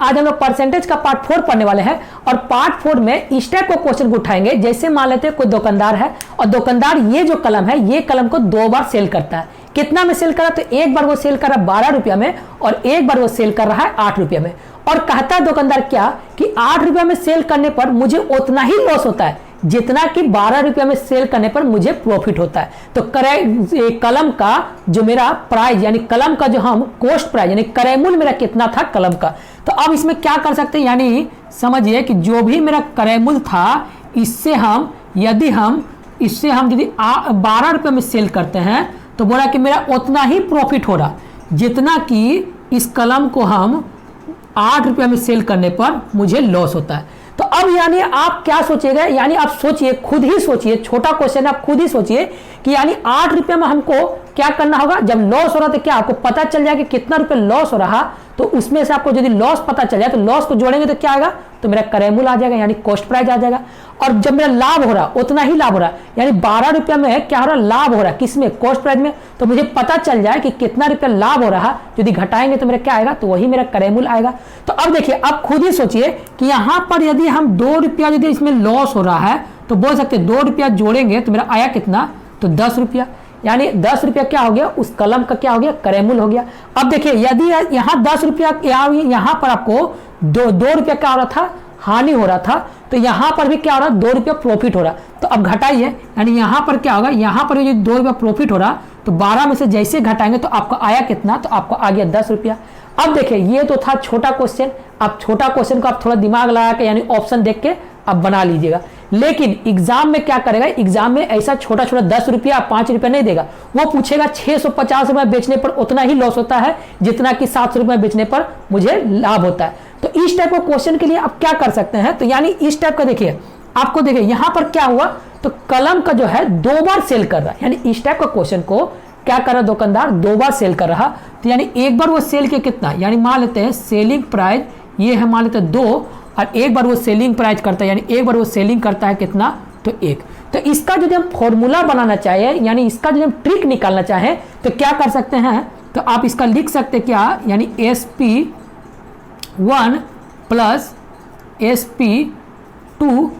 आज हम लोग परसेंटेज का पार्ट 4 पढ़ने वाले हैं और पार्ट 4 में इस टाइप को क्वेश्चन उठाएंगे। जैसे मान लेते हैं कोई दुकानदार है और दुकानदार ये जो कलम है ये कलम को 2 बार सेल करता है। कितना में सेल कर रहा है? तो एक बार वो सेल कर रहा है 12 रुपया में और एक बार वो सेल कर रहा है 8 रुपया में। और कहता है दुकानदार क्या कि 8 रुपया में सेल करने पर मुझे उतना ही लॉस होता है जितना कि 12 रुपया में सेल करने पर मुझे प्रॉफिट होता है। तो कलम का जो मेरा प्राइस यानी कलम का जो हम कॉस्ट प्राइस यानी क्रय मूल्य मेरा कितना था कलम का। तो अब इसमें क्या कर सकते हैं, यानी समझिए कि जो भी मेरा क्रय मूल्य था इससे हम यदि 12 रुपये में सेल करते हैं तो बोला कि मेरा उतना ही प्रॉफिट हो रहा जितना कि इस कलम को हम 8 रुपये में सेल करने पर मुझे लॉस होता है। तो अब यानी आप क्या सोचिएगा, यानी आप सोचिए, खुद ही सोचिए, छोटा क्वेश्चन आप खुद ही सोचिए कि यानी 8 रुपये में हमको क्या करना होगा। जब लॉस हो रहा तो क्या आपको पता चल जाएगा कि कितना रुपये लॉस हो रहा, तो उसमें से आपको यदि लॉस पता चल जाए तो लॉस को जोड़ेंगे तो क्या आएगा, तो मेरा क्रय मूल्य आ जाएगा यानी कॉस्ट प्राइस आ जाएगा। और जब मेरा लाभ हो रहा उतना ही लाभ हो रहा यानी 12 रुपया में क्या हो रहा, लाभ हो रहा किसमें, कॉस्ट प्राइस में, तो मुझे पता चल जाए कि कितना रुपया लाभ हो रहा। यदि घटाएंगे तो मेरा क्या आएगा, तो वही मेरा क्रय मूल्य आएगा। तो अब देखिए, अब खुद ही सोचिए कि यहाँ पर यदि हम 2 रुपया यदि इसमें लॉस हो रहा है तो बोल सकते 2 रुपया जोड़ेंगे तो मेरा आया कितना, तो 10 रुपया। यानी 10 रुपया क्या हो गया, उस कलम का क्या हो गया, क्रय मूल्य हो गया। अब देखिए यदि यहाँ 10 रुपया, यहाँ पर आपको 2 रुपया क्या हो रहा था, हानि हो रहा था, तो यहाँ पर भी क्या हो रहा, 2 रुपया प्रॉफिट हो रहा। तो अब घटाइए, यानी यहाँ पर क्या होगा, यहाँ पर जो 2 रुपया प्रॉफिट हो रहा तो 12 में से जैसे घटाएंगे तो आपको आया कितना, तो आपको आ गया 10 रुपया। अब देखिए ये तो था छोटा क्वेश्चन। आप छोटा क्वेश्चन को आप थोड़ा दिमाग लगा के यानी ऑप्शन देख के आप बना लीजिएगा। लेकिन एग्जाम में क्या करेगा, एग्जाम में ऐसा छोटा छोटा 10 रुपया 5 रुपया नहीं देगा, वो पूछेगा 650 रुपये बेचने पर उतना ही लॉस होता है जितना कि 700 रुपये बेचने पर मुझे लाभ होता है। तो इस टाइप का क्वेश्चन के लिए आप क्या कर सकते हैं, तो यानी इस टाइप का देखिए, आपको देखिए यहां पर क्या हुआ, तो कलम का जो है 2 बार सेल कर रहा है। यानी इस टाइप का क्वेश्चन को क्या कर रहा दुकानदार, 2 बार सेल कर रहा। तो यानी एक बार वो सेल के कितना, यानी मान लेते हैं सेलिंग प्राइस ये है, मान लेते हैं 2, और एक बार वो सेलिंग प्राइस करता है, यानी एक बार वो सेलिंग करता है कितना, तो 1। तो इसका जो हम फॉर्मूला बनाना चाहे, यानी इसका जो हम ट्रिक निकालना चाहें तो क्या कर सकते हैं, तो आप इसका लिख सकते हैं क्या, यानी SP1 प्लस SP2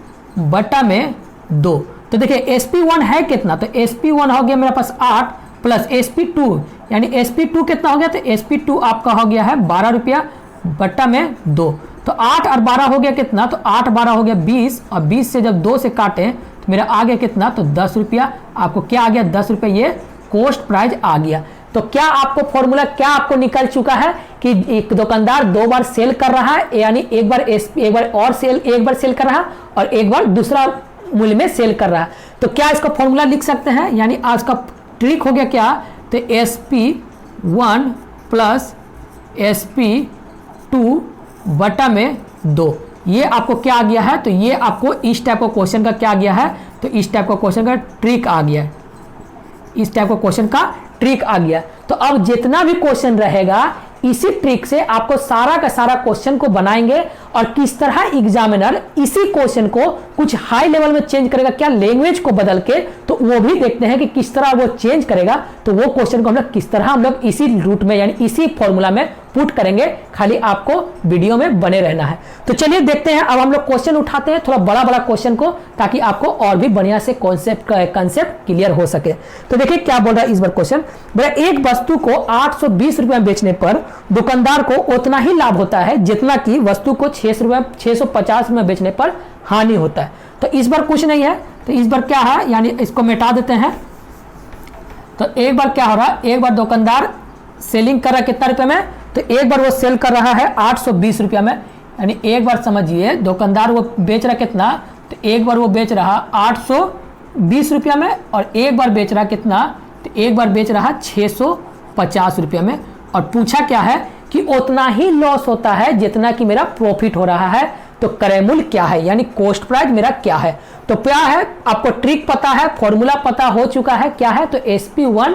बटा में 2। तो देखिए SP1 है कितना, तो SP1 हो गया मेरे पास 8 प्लस SP2, यानी SP2 कितना हो गया, तो SP2 आपका हो गया है 12 रुपया बटा में 2। तो 8 और 12 हो गया कितना, तो 8 12 हो गया 20, और 20 से जब 2 से काटें तो मेरा आ गया कितना, तो 10 रुपया। आपको क्या आ गया, 10 रुपये, ये कॉस्ट प्राइस आ गया। तो क्या आपको फॉर्मूला क्या आपको निकल चुका है कि एक दुकानदार 2 बार सेल कर रहा है, यानी एक बार सेल कर रहा और एक बार दूसरा मूल्य में सेल कर रहा है। तो क्या इसका फॉर्मूला लिख सकते हैं, यानी आज का ट्रिक हो गया क्या, तो SP1 प्लस SP2 बटा में 2। ये आपको क्या आ गया है, तो ये आपको इस टाइप का क्वेश्चन का क्या आ गया है, तो इस टाइप का क्वेश्चन का ट्रिक आ गया है, इस टाइप का क्वेश्चन का ट्रिक आ गया। तो अब जितना भी क्वेश्चन रहेगा इसी ट्रिक से आपको सारा का सारा क्वेश्चन को बनाएंगे और किस तरह एग्जामिनर इसी क्वेश्चन को कुछ हाई लेवल में चेंज करेगा, क्या लैंग्वेज को बदल के, तो वो भी देखते हैं कि किस तरह वो चेंज करेगा। तो वो क्वेश्चन को हम लोग किस तरह हम लोग इसी रूट में यानी इसी फॉर्मूला में पुट करेंगे, खाली आपको वीडियो में बने रहना है। तो चलिए देखते हैं, अब हम लोग क्वेश्चन उठाते हैं थोड़ा बड़ा बड़ा क्वेश्चन को, ताकि आपको और भी बढ़िया से कॉन्सेप्ट क्लियर हो सके। तो देखिए क्या बोल रहा है इस बार क्वेश्चन, एक वस्तु को 820 रुपये में बेचने पर दुकानदार को उतना ही लाभ होता है जितना कि वस्तु को 650 रुपये बेचने पर हानि होता है। तो इस बार कुछ नहीं है, तो इस बार क्या है, यानी इसको मिटा देते हैं। तो एक बार क्या हो रहा है, एक बार दुकानदार सेलिंग कर रहा है कितना रुपये में, तो एक बार वो सेल कर रहा है 820 रुपया में, यानी एक बार समझिए दुकानदार वो बेच रहा कितना, तो एक बार वो बेच रहा 820 रुपया में और एक बार बेच रहा कितना, तो एक बार बेच रहा 650 रुपया में। और पूछा क्या है कि उतना ही लॉस होता है जितना कि मेरा प्रॉफिट हो रहा है। तो क्रय मूल्य क्या है, यानी कॉस्ट प्राइस मेरा क्या है। तो क्या है, आपको ट्रिक पता है, फॉर्मूला पता हो चुका है, क्या है, तो SP1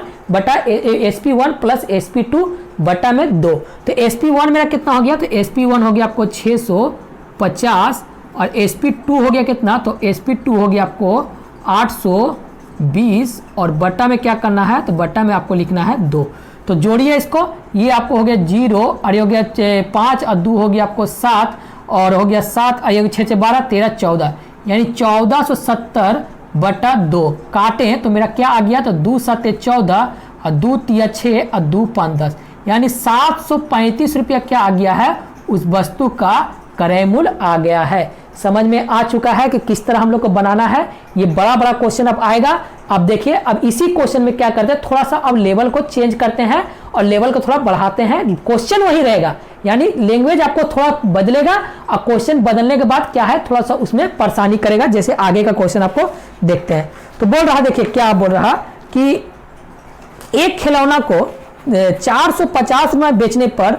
प्लस SP2 बटा में 2। तो SP1 मेरा कितना हो गया, तो SP1 हो गया आपको 650 और SP2 हो गया कितना, तो SP2 हो गया आपको 820 और बटा में क्या करना है, तो बटा में आपको लिखना है 2। तो जोड़िए इसको, ये आपको हो गया 0 और ये हो गया 5 और 2 हो गया आपको 7 और हो गया 7 और ये 6 से 12 13 14 यानी 1470/2 काटें तो मेरा क्या आ गया, तो 2 7 14 और 2 3 6 और 2 5 10 यानी 735 रुपया क्या आ गया है, उस वस्तु का क्रय मूल्य आ गया है। समझ में आ चुका है कि किस तरह हम लोग को बनाना है। ये बड़ा बड़ा क्वेश्चन अब आएगा। अब देखिए, अब इसी क्वेश्चन में क्या करते हैं, थोड़ा सा अब लेवल को चेंज करते हैं और लेवल को थोड़ा बढ़ाते हैं। क्वेश्चन वही रहेगा, यानी लैंग्वेज आपको थोड़ा बदलेगा और क्वेश्चन बदलने के बाद क्या है, थोड़ा सा उसमें परेशानी करेगा। जैसे आगे का क्वेश्चन आपको देखते हैं। तो बोल रहा, देखिए क्या बोल रहा कि एक खिलौना को 450 में बेचने पर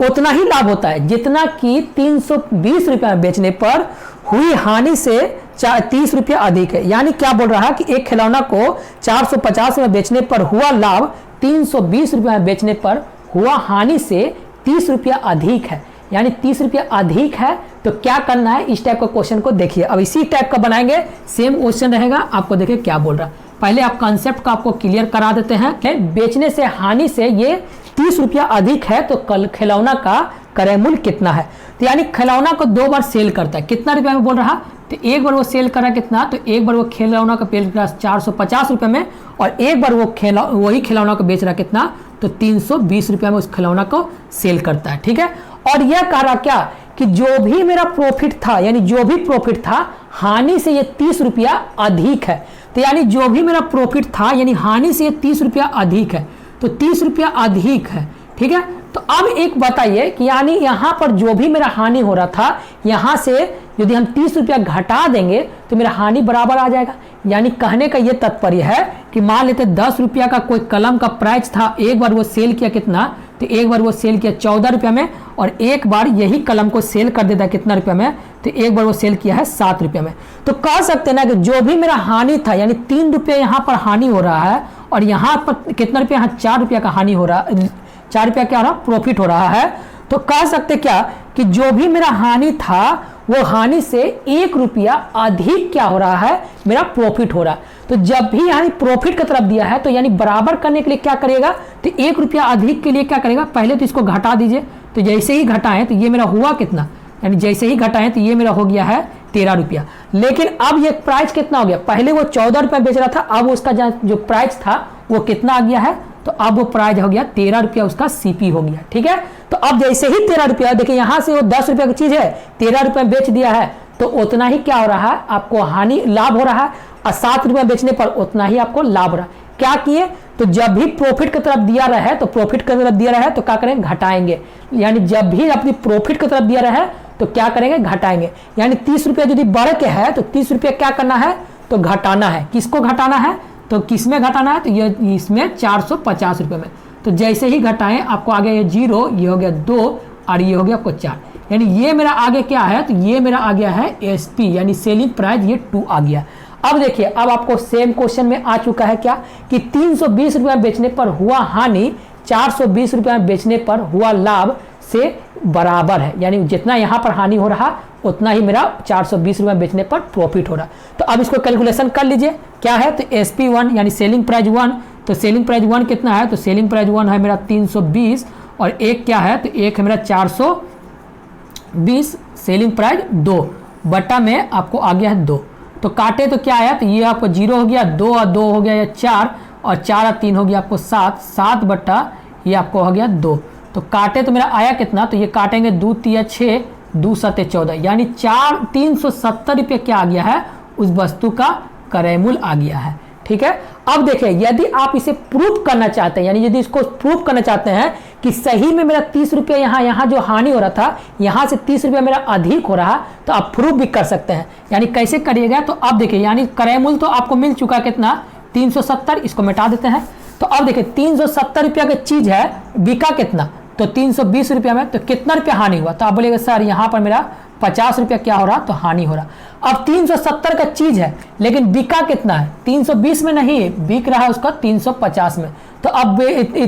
उतना ही लाभ होता है जितना कि 320 रुपये में बेचने पर हुई हानि से 30 रुपया अधिक है। यानी क्या बोल रहा है कि एक खिलौना को 450 में बेचने पर हुआ लाभ 320 रुपये में बेचने पर हुआ हानि से 30 रुपया अधिक है। यानी 30 रुपया अधिक है। तो क्या करना है, इस टाइप का क्वेश्चन को देखिए। अब इसी टाइप का बनाएंगे, सेम क्वेश्चन रहेगा। आपको देखिए क्या बोल रहा है, पहले आप कंसेप्ट का आपको क्लियर करा देते हैं। बेचने से हानि से ये 30 रुपया अधिक है, तो कल खिलौना का क्रय मूल्य कितना है। तो यानी खिलौना को 2 बार सेल करता है, कितना रुपया में बोल रहा, तो एक बार वो सेल करा कितना, तो एक बार वो खिलौना का बेच रहा 450 रुपये में और एक बार वो वही खिलौना को बेच रहा कितना, तो 320 रुपये में उस खिलौना को सेल करता है। ठीक है, और यह कह रहा क्या कि जो भी मेरा प्रॉफिट था, यानी जो भी प्रॉफिट था हानि से ये 30 रुपया अधिक है। तो यानी जो भी मेरा प्रॉफिट था यानी हानि से ये 30 रुपया अधिक है, तो 30 रुपया अधिक है। ठीक है, तो अब एक बताइए कि यानी यहाँ पर जो भी मेरा हानि हो रहा था, यहाँ से यदि हम 30 रुपया घटा देंगे तो मेरा हानि बराबर आ जाएगा। यानी कहने का ये तात्पर्य है कि मान लेते 10 रुपया का कोई कलम का प्राइस था, एक बार वो सेल किया कितना, तो एक बार वो सेल किया 14 रुपया में और एक बार यही कलम को सेल कर देता है कितना रुपया में, तो एक बार वो सेल किया है 7 रुपया में। तो कह सकते हैं ना कि जो भी मेरा हानि था, यानी 3 रुपया यहाँ पर हानि हो रहा है और यहाँ पर कितना रुपया, यहाँ 4 रुपया का हानि हो रहा है, 4 रुपया क्या हो रहा, प्रॉफिट हो रहा है। तो कह सकते क्या कि जो भी मेरा हानि था वो हानि से 1 रुपया अधिक क्या हो रहा है, मेरा प्रॉफिट हो रहा है। तो जब भी यानी प्रॉफिट की तरफ दिया है तो यानी बराबर करने के लिए क्या करेगा, तो 1 रुपया अधिक के लिए क्या करेगा, पहले तो इसको घटा दीजिए। तो जैसे ही घटाएं तो ये मेरा हुआ कितना, यानी जैसे ही घटाएं तो ये मेरा हो गया है 13 रुपया। लेकिन अब ये प्राइस कितना हो गया, पहले वो 14 रुपया बेच रहा था, अब उसका जो प्राइस था वो कितना आ गया है, तो अब वो प्राइस हो गया 13 रुपया, उसका सीपी हो गया। ठीक है, तो अब जैसे ही 13 रुपया, देखिए यहाँ से वो 10 रुपया की चीज है 13 रुपया बेच दिया है, तो उतना ही क्या हो रहा है, आपको हानि लाभ हो रहा है और 7 रुपया बेचने पर उतना ही आपको लाभ हो रहा है। क्या किए, तो जब भी प्रॉफिट की तरफ दिया रहे तो प्रॉफिट की तरफ दिया रहे तो क्या करेंगे, घटाएंगे। यानी जब भी अपनी प्रॉफिट की तरफ दिया रहे तो क्या करेंगे, घटाएंगे। यानी 30 रुपया यदि बढ़ के है तो 30 रुपया क्या करना है, तो घटाना है। किसको घटाना है, तो किस में घटाना है, तो ये इसमें 450 रुपये में। तो जैसे ही घटाएं आपको आ गया ये 0, ये हो गया 2 और ये हो गया आपको 4। यानी ये मेरा आगे क्या है, तो ये मेरा आ गया है एसपी यानी सेलिंग प्राइस, ये 2 आ गया। अब देखिए, अब आपको सेम क्वेश्चन में आ चुका है क्या कि 320 रुपये बेचने पर हुआ हानि 420 रुपये बेचने पर हुआ लाभ से बराबर है। यानी जितना यहाँ पर हानि हो रहा उतना ही मेरा 420 रुपये बेचने पर प्रॉफिट हो रहा। तो अब इसको कैलकुलेशन कर लीजिए, क्या है, तो SP1 यानी सेलिंग प्राइस 1, तो सेलिंग प्राइस 1 कितना है, तो सेलिंग प्राइस 1 है मेरा 320 और एक क्या है, तो एक है मेरा 420, सेलिंग प्राइस 2 बटा में आपको आ गया है 2। तो काटे तो क्या आया, तो ये आपको 0 हो गया, 2 और 2 हो गया या 4 और 4 और 3 हो गया आपको 7, 7 बटा ये आपको हो गया 2। तो काटे तो मेरा आया कितना, तो ये काटेंगे 2 3 6, 2 7 14, यानी 370 रुपये क्या आ गया है, उस वस्तु का क्रय मूल्य आ गया है। ठीक है, अब देखिए यदि आप इसे प्रूफ करना चाहते हैं, यानी यदि इसको प्रूफ करना चाहते हैं कि सही में मेरा 30 रुपये यहाँ जो हानि हो रहा था यहाँ से 30 रुपये मेरा अधिक हो रहा, तो आप प्रूफ भी कर सकते हैं। यानी कैसे करिएगा, तो अब देखिए यानी क्रय मूल्य तो आपको मिल चुका कितना, 370, इसको मिटा देते हैं। तो अब देखिए 370 रुपया की चीज है, बिका कितना, तो 320 रुपया में, तो कितना रुपया हानि हुआ, तो आप बोलेगा सर यहाँ पर मेरा 50 रुपया क्या हो रहा, तो हानि हो रहा। अब 370 का चीज है लेकिन बिका कितना है, 320 में नहीं, बिक रहा है उसका 350 में। तो अब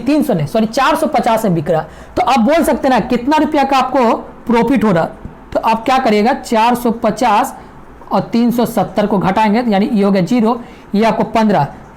300 नहीं, सॉरी 450 में बिक रहा। तो अब बोल सकते हैं ना कितना रुपया का आपको प्रॉफिट हो रहा, तो आप क्या करिएगा 450 और 370 को घटाएंगे, यानी ये हो गया 0, ये आपको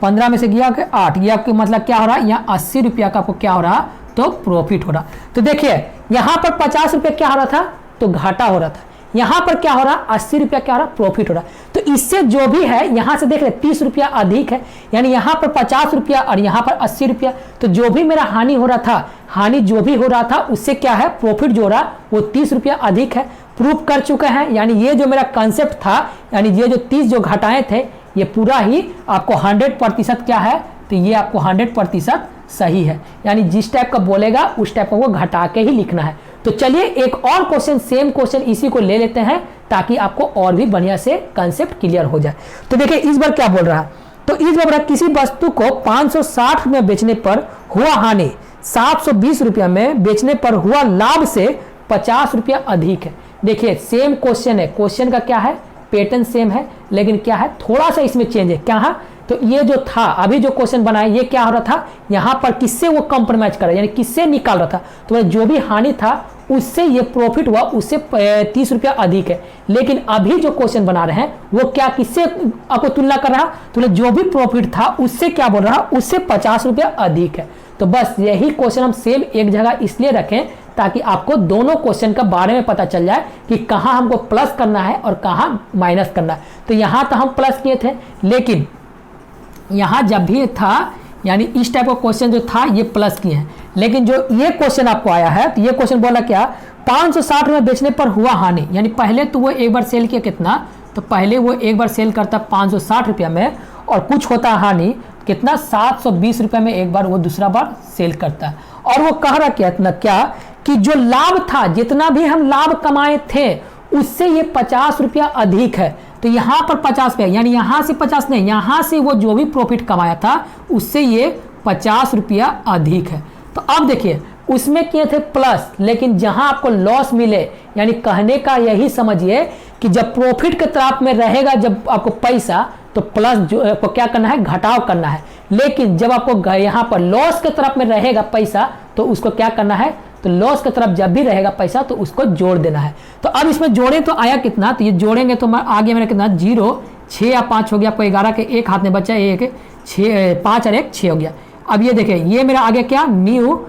15 में से गया कि 8, ये आपको मतलब क्या हो रहा है, यहाँ 80 रुपया का आपको क्या हो रहा, तो प्रॉफिट हो रहा। तो देखिए यहाँ पर 50 रुपये क्या हो रहा था, तो घाटा हो रहा था। यहाँ पर क्या हो रहा, 80 रुपया क्या हो रहा, प्रॉफिट हो रहा। तो इससे जो भी है यहाँ से देख रहे 30 रुपया अधिक है, यानी यहाँ पर 50 रुपया और यहाँ पर 80 रुपया। तो जो भी मेरा हानि हो रहा था, हानि जो भी हो रहा था उससे क्या है, प्रॉफिट जो रहा वो 30 रुपया अधिक है। प्रूफ कर चुके हैं, यानी ये जो मेरा कंसेप्ट था, यानी ये जो 30 जो घटाए थे ये पूरा ही आपको 100% क्या है, तो ये आपको 100% सही है। यानी जिस टाइप का बोलेगा उस टाइप का वो घटा के ही लिखना है। तो चलिए एक और क्वेश्चन, सेम क्वेश्चन इसी को ले लेते हैं ताकि आपको और भी बढ़िया से कंसेप्ट क्लियर हो जाए। तो देखिए इस बार क्या बोल रहा है, तो इस बार किसी वस्तु को 560 में बेचने पर हुआ हानि 720 रुपया में बेचने पर हुआ लाभ से 50 रुपया अधिक है। देखिए सेम क्वेश्चन है, क्वेश्चन का क्या है, पैटर्न सेम है, लेकिन क्या है थोड़ा सा इसमें चेंज है। क्या है, तो ये जो था अभी जो क्वेश्चन बनाया ये क्या हो रहा था, यहाँ पर किससे वो कंप्रोमाइज कर रहा है, यानी किससे निकाल रहा था। तो जो भी हानि था उससे ये प्रॉफिट हुआ, उससे 30 रुपया अधिक है। लेकिन अभी जो क्वेश्चन बना रहे हैं वो क्या, किससे आपको तुलना कर रहा, तो जो भी प्रॉफिट था उससे क्या बोल रहा, उससे 50 रुपया अधिक है। तो बस यही क्वेश्चन हम सेम एक जगह इसलिए रखें ताकि आपको दोनों क्वेश्चन का बारे में पता चल जाए कि कहाँ हमको प्लस करना है और कहाँ माइनस करना है। तो यहाँ तो हम प्लस किए थे, लेकिन यहाँ जब भी था यानी इस टाइप का क्वेश्चन जो था ये प्लस किए हैं। लेकिन जो ये क्वेश्चन आपको आया है, तो ये क्वेश्चन बोला क्या, 560 में बेचने पर हुआ हानि, यानी पहले तो वो एक बार सेल किया कितना, तो पहले वो एक बार सेल करता 560 रुपया में और कुछ होता हानि कितना, 720 रुपये में एक बार वो दूसरा बार सेल करता है। और वो कह रहा क्या इतना, क्या कि जो लाभ था, जितना भी हम लाभ कमाए थे उससे ये 50 रुपया अधिक है। तो यहाँ पर 50 रुपया, यानी यहाँ से 50 नहीं, यहाँ से वो जो भी प्रॉफिट कमाया था उससे ये 50 रुपया अधिक है। तो अब देखिए उसमें किए थे प्लस, लेकिन जहाँ आपको लॉस मिले, यानी कहने का यही समझिए कि जब प्रॉफिट के तरफ में रहेगा जब आपको पैसा, तो प्लस जो आपको क्या करना है, घटाव करना है। लेकिन जब आपको यहाँ पर लॉस के तरफ में रहेगा पैसा, तो उसको क्या करना है, तो लॉस की तरफ जब भी रहेगा पैसा तो उसको जोड़ देना है। तो अब इसमें जोड़े तो आया कितना, तो ये जोड़ेंगे तो आगे मेरा कितना 0, 6 या 5 हो गया, आपको 11 के एक हाथ में बचा, 1 6 5 और 1 6 हो गया। अब ये देखिए ये मेरा आ गया क्या, न्यू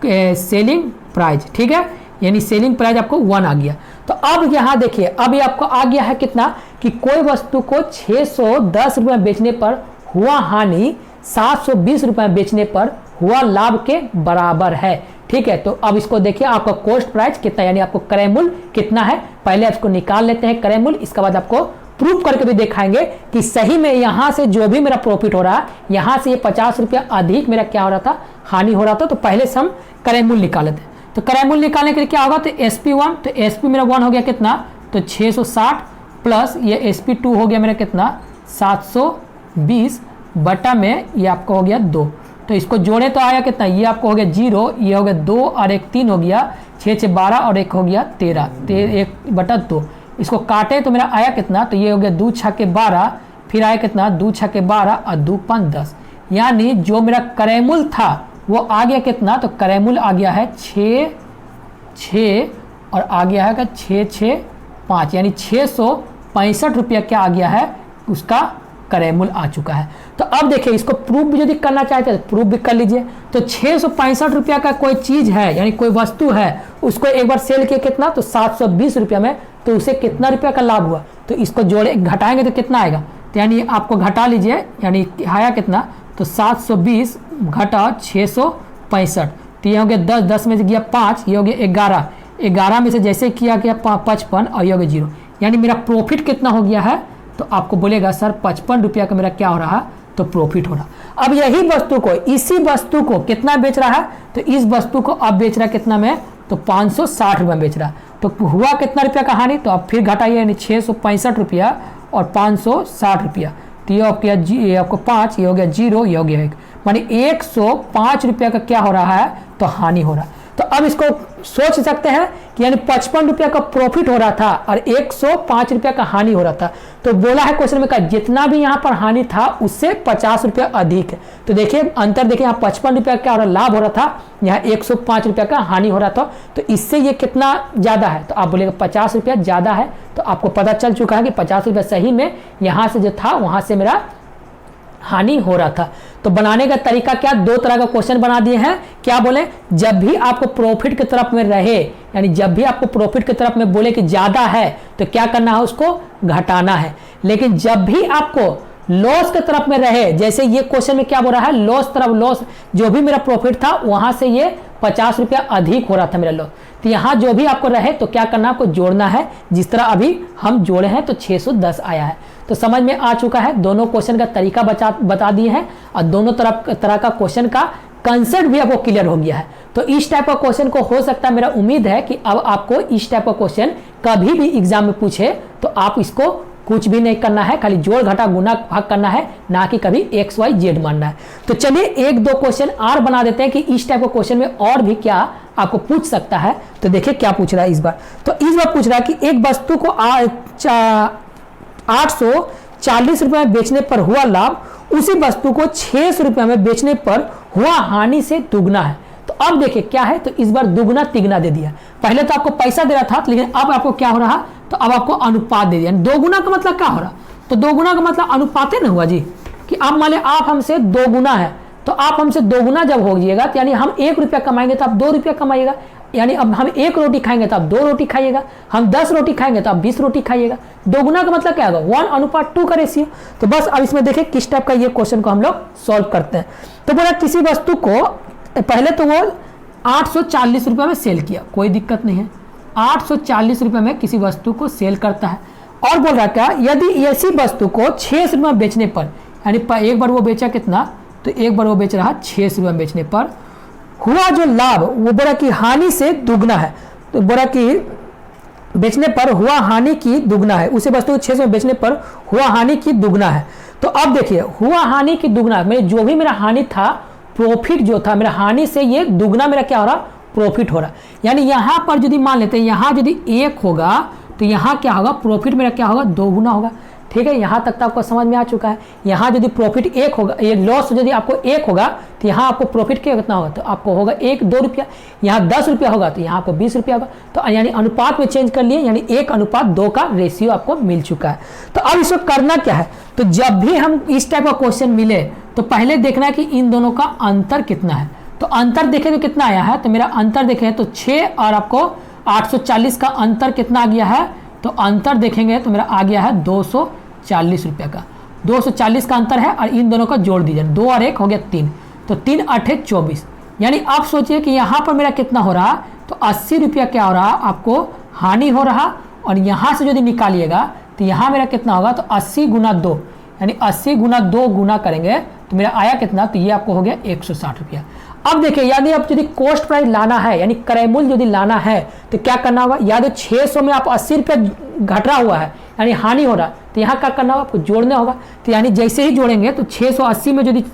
सेलिंग प्राइस, ठीक है, यानी सेलिंग प्राइस आपको 1 आ गया। तो अब यहाँ देखिए अब ये आपको आ गया है कितना, कि कोई वस्तु को 610 रुपये बेचने पर हुआ हानि 720 रुपये बेचने पर हुआ लाभ के बराबर है। ठीक है, तो अब इसको देखिए आपका कॉस्ट प्राइस कितना, यानी आपको क्रय मूल्य कितना है, पहले इसको निकाल लेते हैं क्रय मूल्य, इसके बाद आपको प्रूफ करके भी दिखाएंगे कि सही में यहाँ से जो भी मेरा प्रॉफिट हो रहा है, यहाँ से ये 50 रुपया अधिक मेरा क्या हो रहा था, हानि हो रहा था। तो पहले से हम क्रय मूल्य निकाल लेते हैं। तो क्रय मूल्य निकालने के लिए क्या होगा, तो SP1, तो SP मेरा 1 हो गया कितना, तो 660 प्लस ये SP2 हो गया मेरा कितना 720 बटा में ये आपको हो गया 2। तो इसको जोड़े तो आया कितना, ये आपको हो गया 0, ये हो गया 2 और 1 3 हो गया, 6 6 12 और 1 हो गया 13, 1/2। इसको काटे तो मेरा आया कितना, तो ये हो गया 2 6 12, फिर आया कितना 2 6 12 और 2 5 10, यानी जो मेरा क्रय मूल्य था वो आ गया कितना, तो क्रय मूल्य आ गया है 6 6 और आ गया है 6 6 5, यानी 665 रुपया क्या आ गया है, उसका क्रय मूल्य आ चुका है। तो अब देखिए इसको प्रूफ भी यदि करना चाहते हैं तो प्रूफ भी कर लीजिए। तो 665 रुपया का कोई चीज़ है, यानी कोई वस्तु है, उसको एक बार सेल किया कितना, तो 720 रुपया में, तो उसे कितना रुपया का लाभ हुआ, तो इसको जोड़े घटाएंगे तो कितना आएगा, तो यानी आपको घटा लीजिए, यानी आया कितना, तो 720 घटा 665, तो ये हो गया 10, 10 में से गया 5, ये हो गया 11, 11 में से जैसे किया गया 55 और ये हो गया 0, यानी मेरा प्रॉफिट कितना हो गया है, तो आपको बोलेगा सर 55 रुपया का मेरा क्या हो रहा है, तो प्रॉफिट हो रहा। अब यही वस्तु को, इसी वस्तु को कितना बेच रहा है, तो इस वस्तु को अब बेच रहा है कितना में, तो 560 रुपये बेच रहा है। तो हुआ कितना रुपया का हानि, तो आप फिर घटाइए, यानी 665 रुपया और 560 रुपया, तो ये आपको 5, ये हो गया 0, ये हो गया 1, मानी 105 रुपया का क्या हो रहा है, तो हानि हो रहा है। तो अब इसको सोच सकते हैं कि यानी 55 रुपया का प्रॉफिट हो रहा था और 105 रुपया का हानि हो रहा था। तो बोला है क्वेश्चन में का जितना भी यहाँ पर हानि था उससे 50 रुपया अधिक है। तो देखिए अंतर, देखिए यहाँ 55 रुपया क्या हो रहा, लाभ हो रहा था, यहाँ 105 रुपया का हानि हो रहा था। तो इससे ये कितना ज़्यादा है, तो आप बोलेगा 50 रुपया ज़्यादा है। तो आपको पता चल चुका है कि 50 रुपया सही में यहाँ से जो था वहाँ से मेरा हानि हो रहा था। तो बनाने का तरीका क्या, दो तरह का क्वेश्चन बना दिए हैं। क्या बोले, जब भी आपको प्रॉफिट की तरफ में रहे, यानी जब भी आपको प्रॉफिट की तरफ में बोले कि ज्यादा है तो क्या करना है, उसको घटाना है। लेकिन जब भी आपको लॉस की तरफ में रहे, जैसे ये क्वेश्चन में क्या बोल रहा है, लॉस तरफ, लॉस जो भी मेरा प्रॉफिट था वहां से ये 50 रुपया अधिक हो रहा था मेरा लॉस, तो यहाँ जो भी आपको रहे तो क्या करना, आपको जोड़ना है। जिस तरह अभी हम जोड़े हैं तो 610 आया है। तो समझ में आ चुका है, दोनों क्वेश्चन का तरीका बता दिए हैं और दोनों तरह का क्वेश्चन का कंसेप्ट भी आपको क्लियर हो गया है। तो इस टाइप का क्वेश्चन को हो सकता है, मेरा उम्मीद है कि अब आपको इस टाइप का क्वेश्चन कभी भी एग्जाम में पूछे तो आप इसको कुछ भी नहीं करना है, खाली जोड़ घटा गुना भाग करना है, ना कि कभी एक्स वाई जेड मानना है। तो चलिए एक दो क्वेश्चन और बना देते हैं कि इस टाइप का क्वेश्चन में और भी क्या आपको पूछ सकता है। तो देखिए क्या पूछ रहा है इस बार। तो इस बार पूछ रहा है कि एक वस्तु को 840 रुपये में बेचने पर हुआ लाभ उसी वस्तु को 600 रुपये में बेचने पर हुआ हानि से दुगना है। तो अब देखिए क्या है, तो इस बार दुगना तिगना दे दिया। पहले तो आपको पैसा दे रहा था, लेकिन अब आपको क्या हो रहा, तो अब आपको अनुपात दे दिया। दो गुना का मतलब क्या हो रहा, तो दो गुना का मतलब अनुपात है ना हुआ जी, कि आप मान लें आप हमसे 2 गुना है, तो आप हमसे 2 गुना जब हो जाइएगा तो यानी हम 1 रुपया कमाएंगे तो आप 2 रुपया कमाइएगा। यानी अब हम 1 रोटी खाएंगे तो आप 2 रोटी खाइएगा, हम 10 रोटी खाएंगे तो आप 20 रोटी खाइएगा। 2 गुना का मतलब क्या होगा, 1:2 का रेशियो। तो बस अब इसमें देखें किस टाइप का ये क्वेश्चन को हम लोग सॉल्व करते हैं। तो बोला किसी वस्तु को पहले तो वो 840 रुपये में सेल किया, कोई दिक्कत नहीं है, 840 रुपये में किसी वस्तु को सेल करता है। और बोल रहा क्या, यदि ऐसी वस्तु को 600 रुपये में बेचने पर, यानी एक बार वो बेचा कितना, तो एक बार वो बेच रहा 600 रुपये में बेचने पर हुआ जो लाभ, वो बोला कि हानि से दुगना है। तो बोला कि बेचने पर हुआ हानि की दुगना है, उसे वस्तु को 600 में बेचने पर हुआ हानि की दुगना है। तो अब देखिए हुआ हानि की दुगना, मेरे जो भी मेरा हानि था, प्रॉफिट जो था मेरा, हानि से ये दुगना मेरा क्या हो रहा, प्रॉफिट हो रहा। यानी यहाँ पर यदि मान लेते हैं, यहाँ यदि 1 होगा तो यहाँ क्या होगा, प्रॉफिट मेरा क्या होगा, 2 गुना होगा। ठीक है, यहाँ तक तो आपको समझ में आ चुका है। यहाँ यदि प्रॉफिट 1 होगा, ये लॉस यदि आपको 1 होगा तो यहाँ आपको प्रॉफिट क्या कितना होगा, तो आपको होगा 2 रुपया। यहाँ 10 रुपया होगा तो यहाँ आपको 20 रुपया होगा। तो यानी अनुपात में चेंज कर लिए, यानी 1:2 का रेशियो आपको मिल चुका है। तो अब इसको करना क्या है, तो जब भी हम इस टाइप का क्वेश्चन मिले तो पहले देखना है कि इन दोनों का अंतर कितना है। तो अंतर देखें तो कितना आया है, तो मेरा अंतर देखें तो 6 और आपको 840 का अंतर कितना आ गया है, तो अंतर देखेंगे तो मेरा आ गया है 240 रुपये का। 240 का अंतर है और इन दोनों का जोड़ दीजिए, 2 और 1 हो गया 3, तो 3 8 24। यानी आप सोचिए कि यहाँ पर मेरा कितना हो रहा, तो 80 रुपया क्या हो रहा, आपको हानि हो रहा। और यहाँ से यदि निकालिएगा तो यहाँ मेरा कितना होगा, तो 80 गुना 2, यानी 80 गुना 2 गुना करेंगे तो मेरा आया कितना, तो ये आपको हो गया 160 रुपया। अब देखिए यदि आप यदि कॉस्ट प्राइस लाना है, यानी क्रय मूल्य यदि लाना है तो क्या करना होगा, या तो 600 में आप 80 रुपया घट रहा हुआ है, यानी हानि हो रहा, तो यहाँ क्या करना होगा, आपको जोड़ना होगा। तो यानी जैसे ही जोड़ेंगे तो 680 में यदि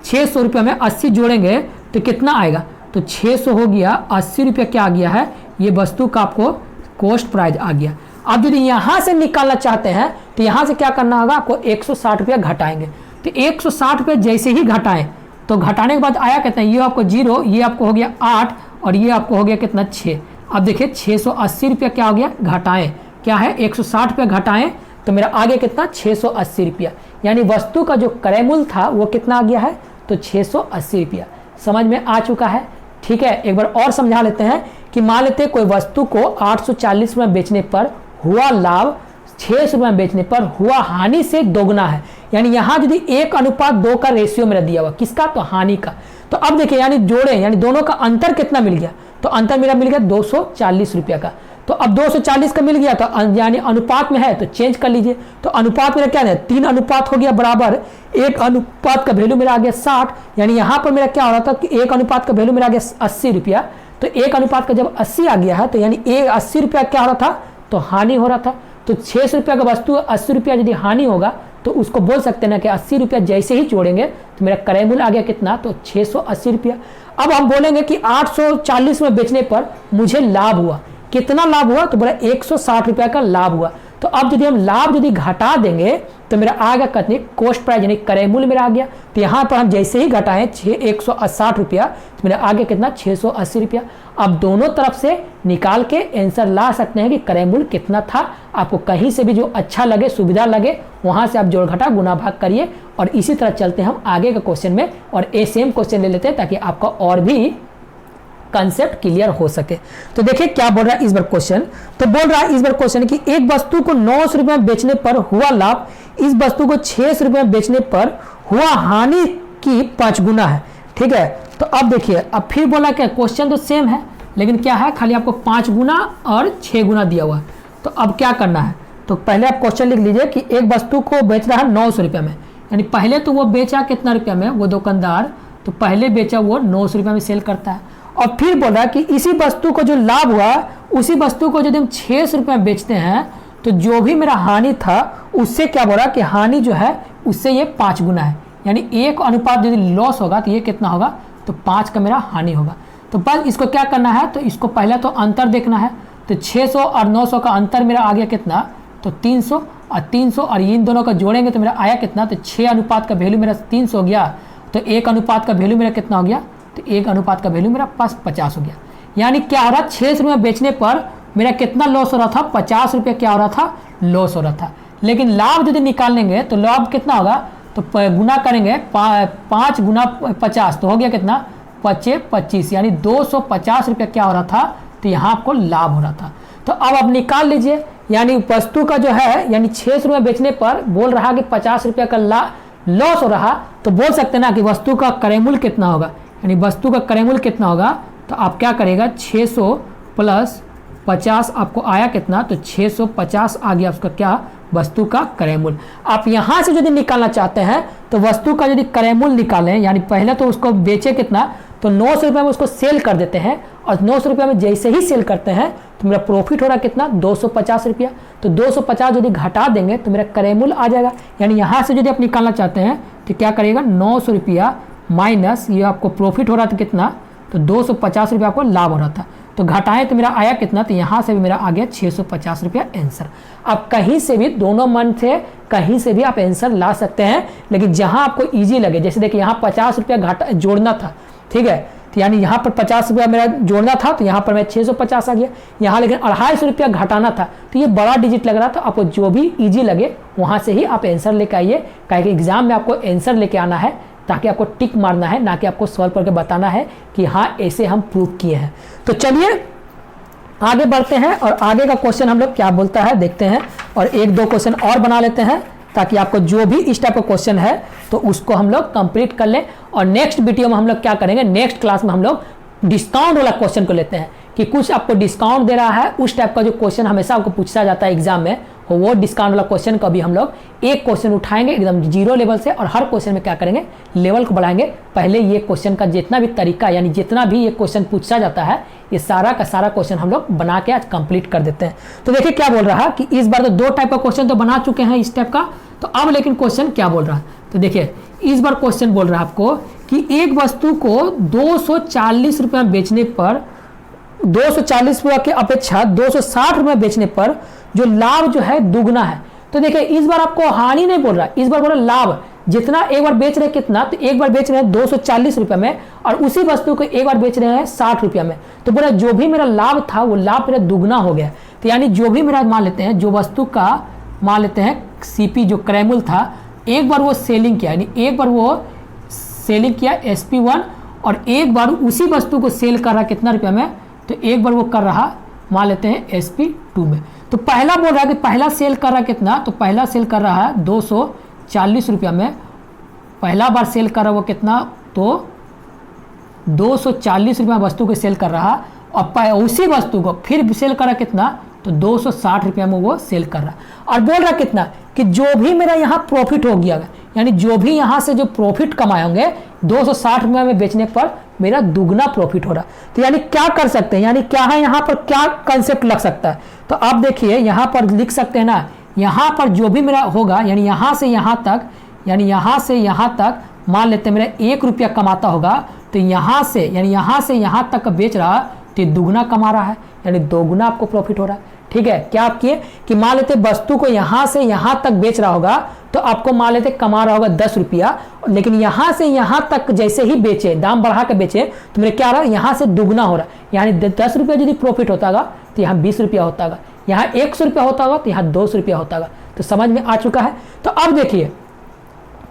600 रुपये में 80 जोड़ेंगे तो कितना आएगा, तो 600 हो गया, 80 रुपया क्या आ गया है, ये वस्तु का आपको कॉस्ट प्राइस आ गया। अब यदि यहाँ से निकालना चाहते हैं तो यहाँ से क्या करना होगा, आपको 160 रुपया घटाएंगे। तो 160 रुपये जैसे ही घटाएं तो घटाने के बाद आया कितना, ये आपको 0, ये आपको हो गया 8 और ये आपको हो गया कितना 6। अब देखिए 680 रुपया क्या हो गया, घटाएं क्या है, 160 रुपया घटाएं तो मेरा आगे कितना 680 रुपया। यानी वस्तु का जो क्रय मूल्य था वो कितना आ गया है, तो 680 रुपया। समझ में आ चुका है। ठीक है, एक बार और समझा लेते हैं कि मान लेते हैं कोई वस्तु को 840 रुपये बेचने पर हुआ लाभ 600 रुपये बेचने पर हुआ हानि से दोगुना है। यानी यहाँ यदि 1:2 का रेशियो मेरा दिया हुआ, किसका, तो हानि का। तो अब देखिए यानी जोड़े, यानी दोनों का अंतर कितना मिल गया, तो अंतर मेरा मिल गया 240 रुपया का। तो अब 240 का मिल गया तो यानी अनुपात में है तो चेंज कर लीजिए। तो अनुपात मेरा क्या है, 3 अनुपात हो गया बराबर 1 अनुपात का वैल्यू मेरा आ गया 60। यानी यहाँ पर मेरा क्या हो रहा था कि 1 अनुपात का वैल्यू मेरा आ गया 80 रुपया। तो 1 अनुपात का जब 80 आ गया है तो यानी 80 रुपया क्या हो रहा था, तो हानि हो रहा था। तो 600 रुपया का वस्तु 80 रुपया यदि हानि होगा तो उसको बोल सकते हैं ना कि 80 रुपया जैसे ही जोड़ेंगे तो मेरा क्रय मूल्य आ गया कितना, तो 680 रुपया। अब हम बोलेंगे कि 840 में बेचने पर मुझे लाभ हुआ, कितना लाभ हुआ, तो बोला 160 रुपया का लाभ हुआ। तो अब यदि हम लाभ यदि घटा देंगे तो मेरा आ गया कितनी कॉस्ट प्राइस यानी क्रय मूल्य मेरा आ गया। तो यहाँ पर हम जैसे ही घटाएं 160 रुपया तो मेरा आ गया कितना 680 रुपया। अब दोनों तरफ से निकाल के आंसर ला सकते हैं कि क्रय मूल्य कितना था। आपको कहीं से भी जो अच्छा लगे सुविधा लगे वहां से आप जोड़ घटा गुना भाग करिए। और इसी तरह चलते हैं हम आगे के क्वेश्चन में और ये सेम क्वेश्चन ले लेते हैं ताकि आपका और भी कंसेप्ट क्लियर हो सके। तो देखिए क्या बोल रहा है इस बार क्वेश्चन। तो बोल रहा है इस बार क्वेश्चन कि एक वस्तु को 900 रुपये में बेचने पर हुआ लाभ इस वस्तु को 600 रुपये में बेचने पर हुआ हानि की 5 गुना है। ठीक है, तो अब देखिए अब फिर बोला क्या क्वेश्चन तो सेम है लेकिन क्या है खाली आपको 5 गुना और 6 गुना दिया हुआ है। तो अब क्या करना है, तो पहले आप क्वेश्चन लिख लीजिए कि एक वस्तु को बेच रहा है 900 रुपये में, यानी पहले तो वो बेचा कितना रुपया में, वो दुकानदार तो पहले बेचा वो 900 रुपये में सेल करता है। और फिर बोला कि इसी वस्तु को जो लाभ हुआ उसी वस्तु को यदि हम 600 रुपये में बेचते हैं तो जो भी मेरा हानि था उससे क्या बोला कि हानि जो है उससे ये 5 गुना है, यानी 1 अनुपात यदि लॉस होगा तो ये कितना होगा तो 5 का मेरा हानि होगा। तो बस इसको क्या करना है, तो इसको पहले तो अंतर देखना है। तो 600 और 900 का अंतर मेरा आ गया कितना तो 300 और 300 और इन दोनों का जोड़ेंगे तो मेरा आया कितना तो 6 अनुपात का वैल्यू मेरा 300 हो गया। तो 1 अनुपात का वैल्यू मेरा कितना हो गया तो 1 अनुपात का वैल्यू मेरा पास 50 हो गया। यानी क्या हो रहा 600 रुपये बेचने पर मेरा कितना लॉस हो रहा था 50 रुपये क्या हो रहा था लॉस हो रहा था। लेकिन लाभ यदि निकाल लेंगे तो लाभ कितना होगा तो गुना करेंगे 5 गुना 50 तो हो गया कितना 25 यानी 250 रुपये क्या हो रहा था तो यहाँ आपको लाभ हो रहा था। तो अब आप निकाल लीजिए, यानी वस्तु का जो है यानी 600 रुपये बेचने पर बोल रहा कि 50 रुपये का लॉस हो रहा, तो बोल सकते हैं ना कि वस्तु का क्रय मूल्य कितना होगा, यानी वस्तु का क्रय मूल्य कितना होगा तो आप क्या करेगा 600 प्लस 50 आपको आया कितना तो 650 आ गया उसका क्या वस्तु का क्रय मूल्य। आप यहाँ से यदि निकालना चाहते हैं तो वस्तु का यदि क्रय मूल्य निकालें, यानी पहले तो उसको बेचे कितना तो 900 रुपये में उसको सेल कर देते हैं और 900 रुपये में जैसे ही सेल करते हैं तो मेरा प्रॉफिट हो रहा कितना 250 रुपया। तो 250 यदि घटा देंगे तो मेरा क्रय मूल्य आ जाएगा। यानी यहाँ से यदि आप निकालना चाहते हैं तो क्या करिएगा 900 रुपया माइनस ये आपको प्रॉफिट हो रहा था कितना तो 250 रुपया आपको लाभ हो रहा था। तो घटाएं तो मेरा आया कितना तो यहाँ से भी मेरा आ गया 650 रुपया आंसर। आप कहीं से भी दोनों मन से कहीं से भी आप आंसर ला सकते हैं, लेकिन जहाँ आपको ईजी लगे, जैसे देखिए यहाँ 50 रुपया घटा जोड़ना था, ठीक है, तो यानी यहाँ पर 50 रुपया मेरा जोड़ना था तो यहाँ पर मैं 650 आ गया। यहाँ लेकिन 250 रुपया घटाना था तो ये बड़ा डिजिट लग रहा था। आपको जो भी ईजी लगे वहाँ से ही आप आंसर लेके आइए, क्योंकि एग्जाम में आपको आंसर लेके आना है ताकि आपको टिक मारना है, ना कि आपको सॉल्व करके बताना है कि हाँ ऐसे हम प्रूव किए हैं। तो चलिए आगे बढ़ते हैं और आगे का क्वेश्चन हम लोग क्या बोलता है देखते हैं और 1-2 क्वेश्चन और बना लेते हैं ताकि आपको जो भी इस टाइप का क्वेश्चन है तो उसको हम लोग कंप्लीट कर लें। और नेक्स्ट वीडियो में हम लोग क्या करेंगे, नेक्स्ट क्लास में हम लोग डिस्काउंट वाला क्वेश्चन को लेते हैं कि कुछ आपको डिस्काउंट दे रहा है, उस टाइप का जो क्वेश्चन हमेशा आपको पूछा जाता है एग्जाम में, वो डिस्काउंट वाला क्वेश्चन का भी हम लोग एक क्वेश्चन उठाएंगे एकदम 0 लेवल से और हर क्वेश्चन में क्या करेंगे लेवल को बढ़ाएंगे। पहले ये क्वेश्चन का जितना भी तरीका यानी जितना भी ये क्वेश्चन पूछा जाता है ये सारा का सारा क्वेश्चन हम लोग बना के आज कंप्लीट कर देते हैं। तो देखिए क्या बोल रहा है कि इस बार तो 2 टाइप का क्वेश्चन तो बना चुके हैं इस टाइप का, तो अब लेकिन क्वेश्चन क्या बोल रहा है तो देखिए इस बार क्वेश्चन बोल रहा है आपको कि एक वस्तु को 240 रुपये में बेचने पर 240 रुपये की अपेक्षा 260 रुपये बेचने पर जो लाभ जो है दुगना है। तो देखिए इस बार आपको हानि नहीं बोल रहा, इस बार बोल रहा लाभ। जितना एक बार बेच रहे हैं कितना तो एक बार बेच रहे हैं 240 रुपये में और उसी वस्तु को एक बार बेच रहे हैं 60 रुपये में। तो बोला जो भी मेरा लाभ था वो लाभ मेरा दुगना हो गया। तो यानी जो भी मेरा मान लेते हैं जो वस्तु का मान लेते हैं सीपी जो क्रय मूल्य था, एक बार वो सेलिंग किया, यानी एक बार वो सेलिंग किया SP1 और एक बार उसी वस्तु को सेल कर रहा कितना रुपया में तो एक बार वो कर रहा मान लेते हैं SP2 में। तो पहला बोल रहा है कि पहला सेल कर रहा कितना तो पहला सेल कर रहा है 240 रुपया में, पहला बार सेल कर रहा वो कितना तो 240 रुपया वस्तु को सेल कर रहा और उसी वस्तु को फिर सेल कर रहा कितना तो 260 रुपया में वो सेल कर रहा और बोल रहा कितना कि जो भी मेरा यहाँ प्रॉफिट हो गया यानी जो भी यहाँ से जो प्रॉफिट कमाए होंगे 260 रुपये में बेचने पर मेरा दुगना प्रॉफिट हो रहा। तो यानी क्या कर सकते हैं, यानी क्या है यहाँ पर क्या कंसेप्ट लग सकता है। तो आप देखिए यहाँ पर लिख सकते हैं ना, यहाँ पर जो भी मेरा होगा यानी यहाँ से यहाँ तक यानी यहाँ से यहाँ तक मान लेते हैं मेरा 1 रुपया कमाता होगा तो यहाँ से यानी यहाँ से यहाँ तक बेच रहा तो दुगना कमा रहा है यानी दोगुना आपको प्रॉफिट हो रहा है। ठीक है, क्या आप किए कि मान लेते वस्तु को यहाँ से यहाँ तक बेच रहा होगा तो आपको मान लेते कमा रहा होगा 10 रुपया, लेकिन यहाँ से यहाँ तक जैसे ही बेचे, दाम बढ़ा के बेचे, तो मेरे क्या रहा है, यहाँ से दुगना हो रहा है। यानी 10 रुपया यदि प्रॉफिट होता होगा तो यहाँ 20 रुपया होता होगा, यहाँ 100 रुपया होता होगा तो यहाँ 200 रुपया होता होगा। तो समझ में आ चुका है। तो अब देखिए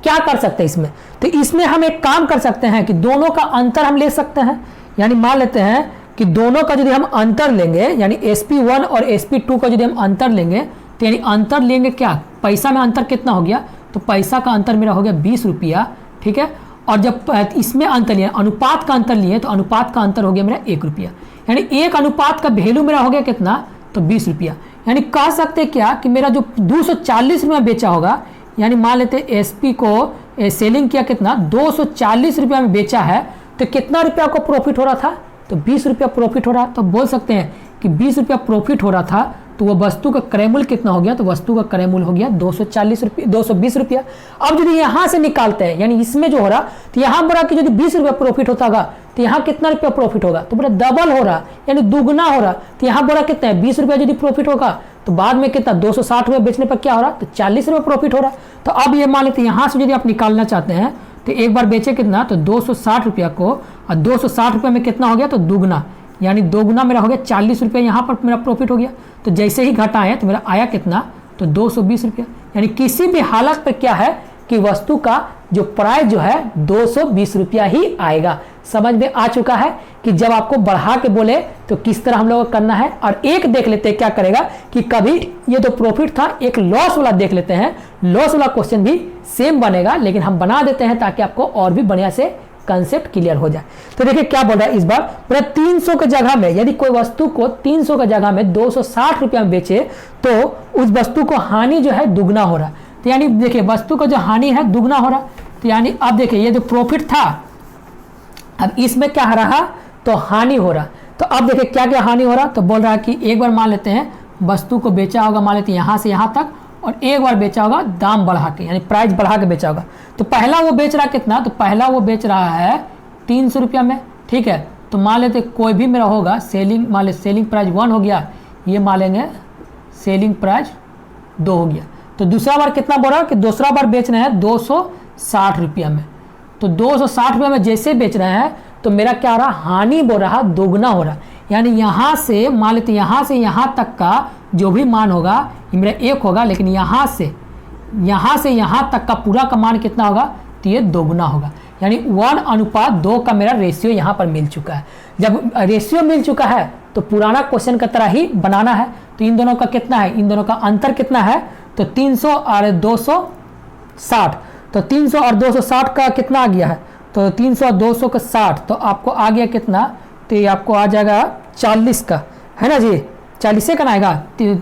क्या कर सकते हैं इसमें, तो इसमें हम एक काम कर सकते हैं कि दोनों का अंतर हम ले सकते हैं। यानी मान लेते हैं कि दोनों का यदि हम अंतर लेंगे, यानी SP1 और SP2 का यदि हम अंतर लेंगे, तो यानी अंतर लेंगे क्या, पैसा में अंतर कितना हो गया, तो पैसा का अंतर मेरा हो गया 20 रुपया, ठीक है। और जब इसमें अंतर लिया, अनुपात का अंतर लिए, तो अनुपात का अंतर हो गया मेरा 1 रुपया। यानी एक अनुपात का वैल्यू मेरा हो गया कितना, तो 20 रुपया। यानी कह सकते क्या कि मेरा जो 240 रुपया बेचा होगा, यानी मान लेते SP को सेलिंग किया कितना, 240 रुपया में बेचा है, तो कितना रुपया को प्रॉफिट हो रहा था, तो 20 रुपया प्रॉफिट हो रहा। तो बोल सकते हैं कि 20 रुपया प्रॉफिट हो रहा था, तो वो वस्तु का क्रय मूल्य कितना हो गया, तो वस्तु का क्रय मूल्य हो गया 240 रुपये, 220 रुपया। अब यदि यहाँ से निकालते हैं, यानी इसमें जो हो रहा, तो यहाँ बोला कि यदि 20 रुपया प्रॉफिट होता होगा तो यहाँ कितना रुपया प्रॉफिट होगा, तो बोला डबल हो रहा, यानी दुगना हो रहा। तो यहाँ बोला कितना है, 20 रुपया यदि प्रॉफिट होगा तो बाद में कितना 260 रुपये बेचने पर क्या हो रहा, तो 40 रुपये प्रॉफिट हो रहा। तो अब ये मान लेते यहाँ से यदि आप निकालना चाहते हैं तो एक बार बेचे कितना, तो 260 रुपया को, और 260 रुपये में कितना हो गया, तो दुगना, यानी दोगुना मेरा हो गया 40 रुपये, यहाँ पर मेरा प्रॉफिट हो गया। तो जैसे ही घटाए तो मेरा आया कितना, तो 220 रुपया। यानी किसी भी हालत पर क्या है कि वस्तु का जो प्राइस जो है 220 रुपया ही आएगा। समझ में आ चुका है कि जब आपको बढ़ा के बोले तो किस तरह हम लोगों को करना है। और एक देख लेते हैं क्या करेगा कि कभी ये तो प्रॉफिट था, एक लॉस वाला देख लेते हैं। लॉस वाला क्वेश्चन भी सेम बनेगा, लेकिन हम बना देते हैं ताकि आपको और भी बढ़िया से कंसेप्ट क्लियर हो जाए। तो देखिए क्या बोल रहा है इस बार, पूरा 300 के जगह में यदि कोई वस्तु को 300 के जगह में 260 रुपया में बेचे तो उस वस्तु को हानि जो है दुगना हो रहा। तो यानी देखिए वस्तु का जो हानि है दुगना हो रहा। तो यानी अब देखिए ये जो प्रॉफिट था, अब इसमें क्या रहा, तो हानि हो रहा। तो अब देखिए क्या क्या हानि हो रहा, तो बोल रहा है कि एक बार मान लेते हैं वस्तु को बेचा होगा, मान लेते हैं यहाँ से यहाँ तक, और एक बार बेचा होगा दाम बढ़ा के, यानी प्राइस बढ़ा के बेचा होगा। तो पहला वो बेच रहा कितना, तो पहला वो बेच रहा है 300 रुपया में, ठीक है। तो मान लेते कोई भी मेरा होगा सेलिंग, मान लेते सेलिंग प्राइस 1 हो गया, ये मान लेंगे सेलिंग प्राइस 2 हो गया। तो दूसरा बार कितना बोल रहा है कि दूसरा बार बेच रहे हैं 260 रुपया में। तो 260 रुपया में जैसे बेच रहे हैं तो मेरा क्या हो रहा, हानि बोल रहा दोगुना हो रहा। यानी यहाँ से मान लेते यहाँ से यहाँ तक का जो भी मान होगा ये मेरा 1 होगा, लेकिन यहाँ से यहाँ तक का पूरा का मान कितना होगा, तो ये दोगुना होगा। यानी 1:2 का मेरा रेशियो यहाँ पर मिल चुका है। जब रेशियो मिल चुका है तो पुराना क्वेश्चन की तरह ही बनाना है। तो इन दोनों का कितना है, इन दोनों का अंतर कितना है, तो 300 और 260। तो 300 और 260 का कितना आ गया है, तो 300 और 200 का 60, तो आपको आ गया कितना, तो ये आपको आ जाएगा 40 का, है ना जी, 40 का ना आएगा।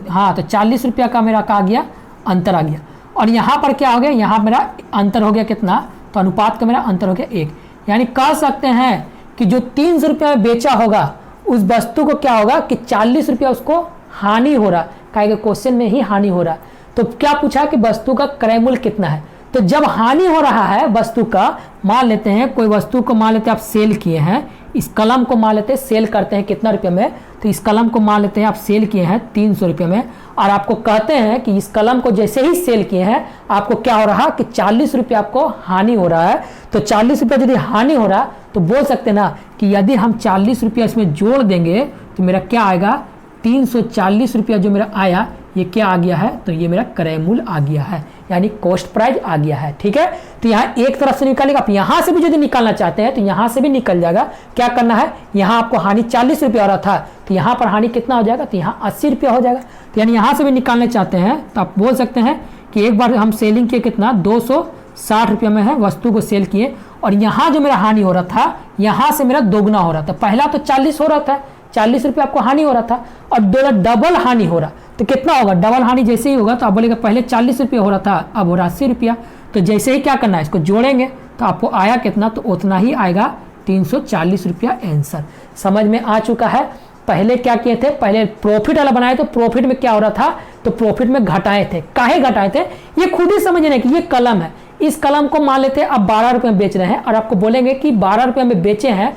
हाँ, तो 40 रुपया का मेरा आ गया, अंतर आ गया। और यहाँ पर क्या हो गया, यहाँ मेरा अंतर हो गया कितना, तो अनुपात का मेरा अंतर हो गया 1। यानी कह सकते हैं कि जो 300 रुपया में बेचा होगा उस वस्तु को क्या होगा कि 40 रुपया उसको हानि हो रहा, काहे कि क्वेश्चन में ही हानि हो रहा। तो क्या पूछा कि वस्तु का क्रय मूल्य कितना है। तो जब हानि हो रहा है वस्तु का, मान लेते हैं कोई वस्तु को मान लेते हैं आप सेल किए हैं, इस कलम को मान लेते हैं सेल करते हैं कितना रुपये में, तो इस कलम को मान लेते हैं आप सेल किए हैं 300 रुपये में, और आपको कहते हैं कि इस कलम को जैसे ही सेल किए हैं आपको क्या हो रहा कि 40 रुपये आपको हानि हो रहा है। तो 40 रुपये यदि हानि हो रहा तो बोल सकते हैं ना कि यदि हम 40 रुपया इसमें जोड़ देंगे तो मेरा क्या आएगा, 340 रुपया जो मेरा आया ये क्या आ गया है, तो ये मेरा क्रय मूल्य आ गया है, यानी कॉस्ट प्राइस आ गया है। ठीक है, तो यहाँ एक तरफ से निकालेगा, आप यहाँ से भी यदि निकालना चाहते हैं तो यहाँ से भी निकल जाएगा। क्या करना है, यहाँ आपको हानि 40 रुपया हो रहा था तो यहाँ पर हानि कितना हो जाएगा, तो यहाँ 80 रुपया हो जाएगा। तो यानी यहाँ से भी निकालना चाहते हैं तो आप बोल सकते हैं कि एक बार हम सेलिंग किए कितना 260 रुपये में है, वस्तु को सेल किए, और यहाँ जो मेरा हानि हो रहा था यहाँ से मेरा दोगुना हो रहा था। पहला तो 40 हो रहा था, 40 रुपये आपको हानि हो रहा था, और डबल हानि हो रहा तो कितना होगा, डबल हानि जैसे ही होगा तो आप बोलेगा पहले 40 रुपये हो रहा था अब हो रहा 80 रुपया। तो जैसे ही क्या करना है, इसको जोड़ेंगे तो आपको आया कितना, तो उतना ही आएगा 340 रुपया आंसर। समझ में आ चुका है। पहले क्या किए थे, पहले प्रॉफिट वाला बनाए तो प्रॉफिट में क्या हो रहा था, तो प्रॉफिट में घटाए थे। काहे घटाए थे, ये खुद ही समझने कि ये कलम है, इस कलम को मान लेते हैं अब 12 रुपये में बेच रहे हैं, और आपको बोलेंगे कि 12 रुपये में बेचे हैं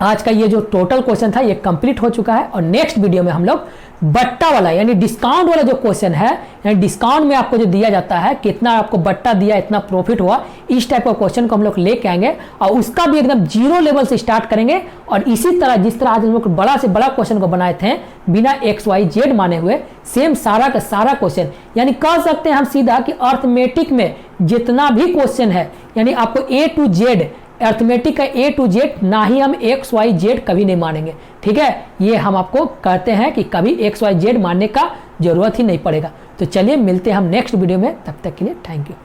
आज का ये जो टोटल क्वेश्चन था ये कंप्लीट हो चुका है। और नेक्स्ट वीडियो में हम लोग बट्टा वाला यानी डिस्काउंट वाला जो क्वेश्चन है, यानी डिस्काउंट में आपको जो दिया जाता है कितना आपको बट्टा दिया, इतना प्रॉफिट हुआ, इस टाइप का क्वेश्चन को हम लोग लेके आएंगे और उसका भी एकदम जीरो लेवल से स्टार्ट करेंगे। और इसी तरह जिस तरह आज हम लोग बड़ा से बड़ा क्वेश्चन को बनाए थे बिना XYZ माने हुए, सेम सारा का सारा क्वेश्चन, यानी कह सकते हैं हम सीधा कि अर्थमेटिक में जितना भी क्वेश्चन है यानी आपको A to Z, अर्थमेटिक का A to Z, ना ही हम XYZ कभी नहीं मानेंगे। ठीक है, ये हम आपको कहते हैं कि कभी XYZ मानने का जरूरत ही नहीं पड़ेगा। तो चलिए मिलते हैं हम नेक्स्ट वीडियो में, तब तक के लिए थैंक यू।